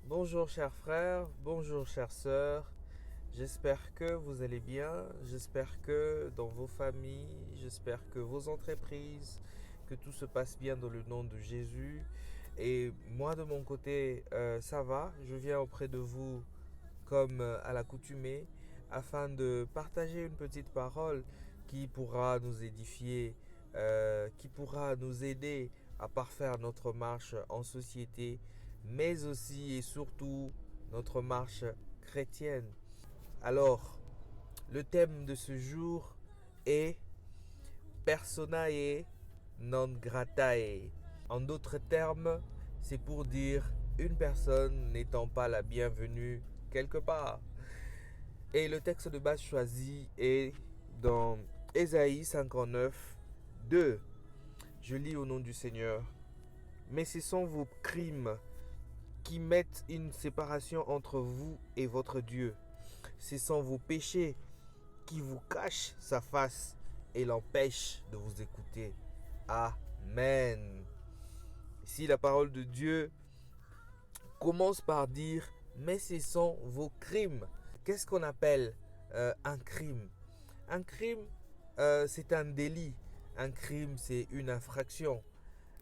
Bonjour chers frères, bonjour chères sœurs, j'espère que vous allez bien, j'espère que dans vos familles, j'espère que vos entreprises, que tout se passe bien dans le nom de Jésus. Et moi de mon côté, ça va, je viens auprès de vous comme à l'accoutumée afin de partager une petite parole qui pourra nous édifier, qui pourra nous aider à parfaire notre marche en société, mais aussi et surtout notre marche chrétienne. Alors, le thème de ce jour est Personae non gratae. En d'autres termes, c'est pour dire une personne n'étant pas la bienvenue quelque part. Et le texte de base choisi est dans Ésaïe 59, 2. Je lis au nom du Seigneur. Mais ce sont vos crimes qui mettent une séparation entre vous et votre Dieu. Ce sont vos péchés qui vous cachent sa face et l'empêchent de vous écouter. Amen. Ici, la parole de Dieu commence par dire, mais ce sont vos crimes. Qu'est-ce qu'on appelle un crime? Un crime, c'est un délit. Un crime, c'est une infraction.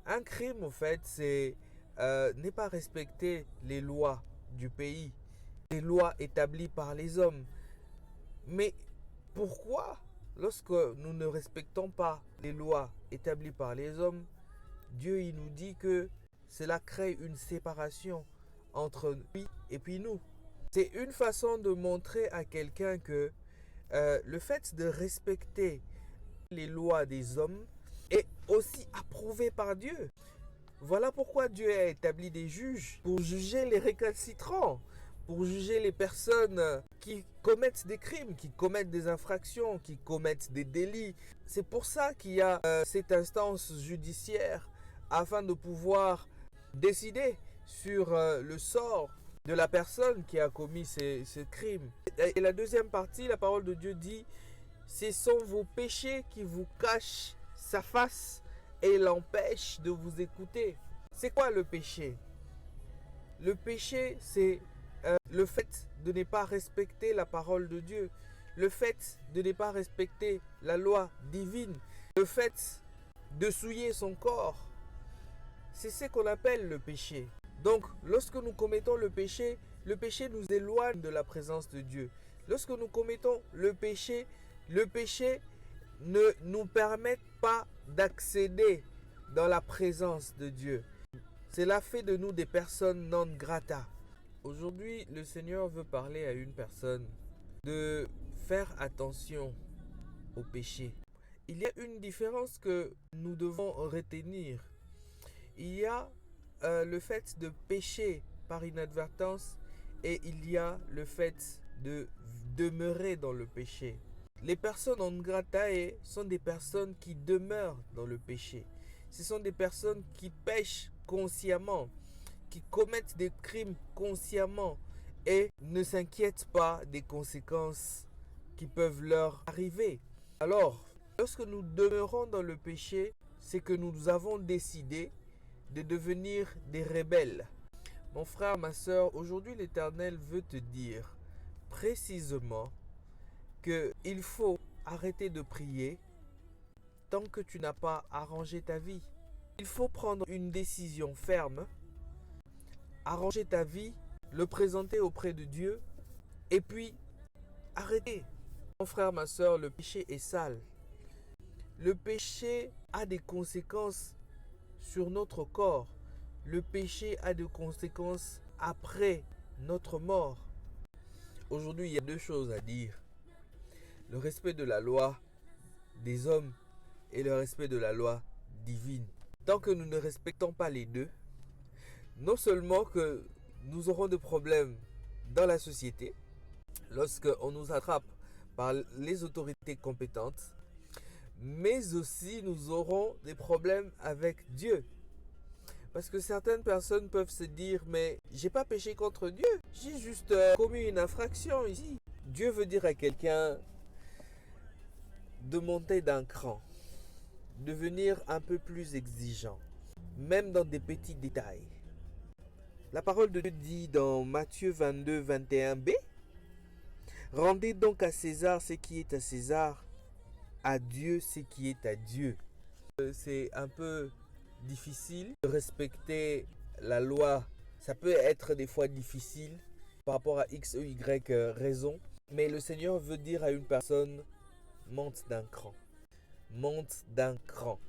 Un crime, en fait, c'est ne pas respecter les lois du pays, les lois établies par les hommes. Mais pourquoi, lorsque nous ne respectons pas les lois établies par les hommes, Dieu il nous dit que cela crée une séparation entre lui et puis nous? C'est une façon de montrer à quelqu'un que le fait de respecter les lois des hommes est aussi approuvé par Dieu. Voilà pourquoi Dieu a établi des juges pour juger les récalcitrants, pour juger les personnes qui commettent des crimes, qui commettent des infractions, qui commettent des délits. C'est pour ça qu'il y a cette instance judiciaire afin de pouvoir décider sur le sort de la personne qui a commis ces crimes. Et la deuxième partie, la parole de Dieu dit, ce sont vos péchés qui vous cachent sa face et l'empêchent de vous écouter. C'est quoi le péché? Le péché, c'est le fait de ne pas respecter la parole de Dieu, le fait de ne pas respecter la loi divine, le fait de souiller son corps. C'est ce qu'on appelle le péché. Donc, lorsque nous commettons le péché nous éloigne de la présence de Dieu. Lorsque nous commettons le péché ne nous permet pas d'accéder dans la présence de Dieu. Cela fait de nous des personnes non grata. Aujourd'hui, le Seigneur veut parler à une personne de faire attention au péché. Il y a une différence que nous devons retenir. Il y a le fait de pécher par inadvertance et il y a le fait de demeurer dans le péché. Les personnes en gratae sont des personnes qui demeurent dans le péché. Ce sont des personnes qui pêchent consciemment, qui commettent des crimes consciemment et ne s'inquiètent pas des conséquences qui peuvent leur arriver. Alors, lorsque nous demeurons dans le péché, c'est que nous avons décidé de devenir des rebelles. Mon frère, ma soeur, aujourd'hui l'Éternel veut te dire précisément qu'il faut arrêter de prier tant que tu n'as pas arrangé ta vie. Il faut prendre une décision ferme, arranger ta vie, le présenter auprès de Dieu et puis arrêter. Mon frère, ma soeur, le péché est sale. Le péché a des conséquences sur notre corps. Le péché a des conséquences après notre mort. Aujourd'hui, il y a deux choses à dire. Le respect de la loi des hommes et le respect de la loi divine. Tant que nous ne respectons pas les deux, non seulement que nous aurons des problèmes dans la société, lorsqu'on nous attrape par les autorités compétentes, mais aussi nous aurons des problèmes avec Dieu. Parce que certaines personnes peuvent se dire, mais j'ai pas péché contre Dieu, j'ai juste commis une infraction ici. Dieu veut dire à quelqu'un de monter d'un cran, devenir un peu plus exigeant, même dans des petits détails. La parole de Dieu dit dans Matthieu 22, 21b, rendez donc à César ce qui est à César, à Dieu ce qui est à Dieu. C'est un peu difficile de respecter la loi. Ça peut être des fois difficile par rapport à X ou Y raison. Mais le Seigneur veut dire à une personne, monte d'un cran. Monte d'un cran.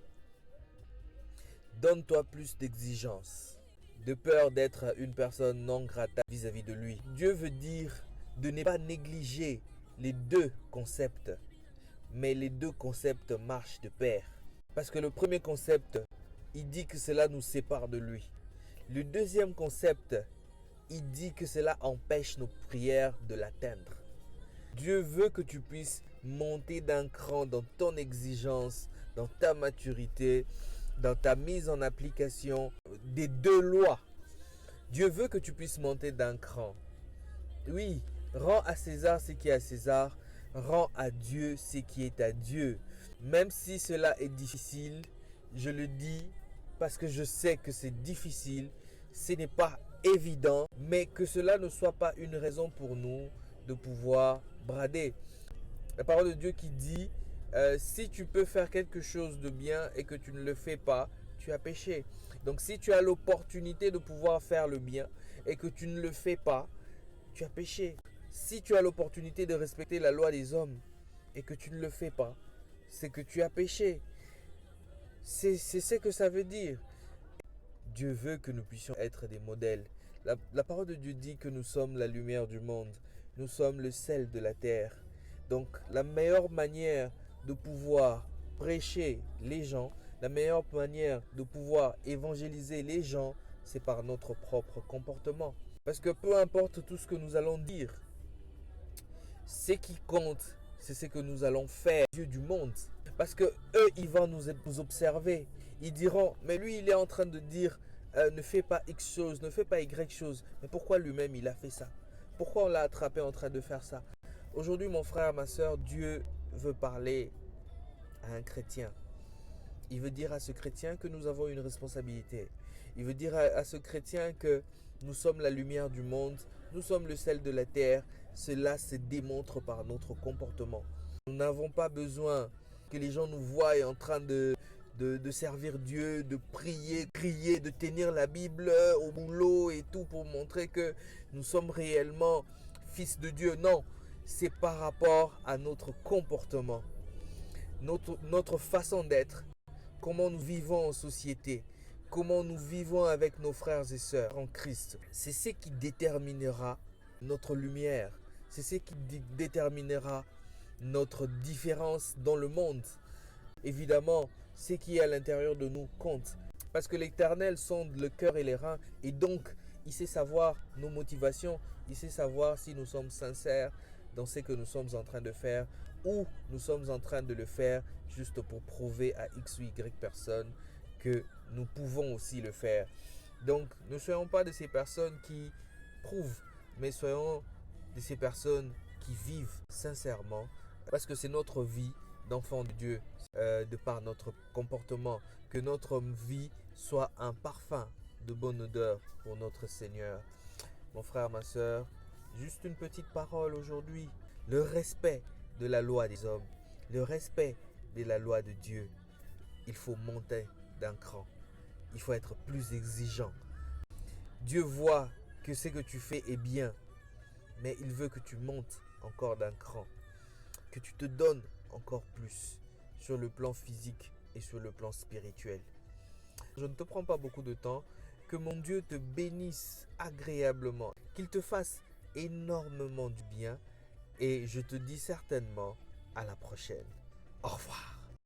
Donne-toi plus d'exigence, de peur d'être une personne non grata vis-à-vis de lui. Dieu veut dire de ne pas négliger les deux concepts, mais les deux concepts marchent de pair. Parce que le premier concept, il dit que cela nous sépare de lui. Le deuxième concept, il dit que cela empêche nos prières de l'atteindre. Dieu veut que tu puisses monter d'un cran dans ton exigence, dans ta maturité, dans ta mise en application des deux lois. Dieu veut que tu puisses monter d'un cran. Oui, rends à César ce qui est à César, rends à Dieu ce qui est à Dieu. Même si cela est difficile, je le dis parce que je sais que c'est difficile, ce n'est pas évident, mais que cela ne soit pas une raison pour nous de pouvoir brader. La parole de Dieu qui dit, si tu peux faire quelque chose de bien et que tu ne le fais pas, tu as péché. Donc si tu as l'opportunité de pouvoir faire le bien et que tu ne le fais pas, tu as péché. Si tu as l'opportunité de respecter la loi des hommes et que tu ne le fais pas, c'est que tu as péché. C'est ce que ça veut dire. Dieu veut que nous puissions être des modèles. La parole de Dieu dit que nous sommes la lumière du monde. Nous sommes le sel de la terre. Donc la meilleure manière de pouvoir prêcher les gens, la meilleure manière de pouvoir évangéliser les gens, c'est par notre propre comportement. Parce que peu importe tout ce que nous allons dire, ce qui compte, c'est ce que nous allons faire, Dieu du monde. Parce que eux, ils vont nous observer. Ils diront, mais lui, il est en train de dire, ne fais pas X chose, ne fais pas Y chose. Mais pourquoi lui-même, il a fait ça? Pourquoi on l'a attrapé en train de faire ça? Aujourd'hui, mon frère, ma soeur, Dieu veut parler à un chrétien. Il veut dire à ce chrétien que nous avons une responsabilité. Il veut dire à ce chrétien que nous sommes la lumière du monde, nous sommes le sel de la terre. Cela se démontre par notre comportement. Nous n'avons pas besoin que les gens nous voient en train de servir Dieu, de prier, crier, de tenir la Bible au boulot et tout pour montrer que nous sommes réellement fils de Dieu. Non, c'est par rapport à notre comportement, notre façon d'être, comment nous vivons en société, comment nous vivons avec nos frères et sœurs en Christ. C'est ce qui déterminera notre lumière. C'est ce qui déterminera notre différence dans le monde. Évidemment, ce qui est à l'intérieur de nous compte. Parce que l'Éternel sonde le cœur et les reins. Et donc, il sait savoir nos motivations. Il sait savoir si nous sommes sincères dans ce que nous sommes en train de faire. Ou nous sommes en train de le faire juste pour prouver à X ou Y personne que nous pouvons aussi le faire. Donc, ne soyons pas de ces personnes qui prouvent, mais soyons de ces personnes qui vivent sincèrement. Parce que c'est notre vie d'enfant de Dieu, de par notre comportement, que notre vie soit un parfum de bonne odeur pour notre Seigneur. Mon frère, ma soeur, juste une petite parole aujourd'hui. Le respect de la loi des hommes, le respect de la loi de Dieu. Il faut monter d'un cran. Il faut être plus exigeant. Dieu voit que ce que tu fais est bien, mais il veut que tu montes encore d'un cran, que tu te donnes encore plus sur le plan physique et sur le plan spirituel. Je ne te prends pas beaucoup de temps. Que mon Dieu te bénisse agréablement, qu'il te fasse énormément du bien et je te dis certainement à la prochaine. Au revoir.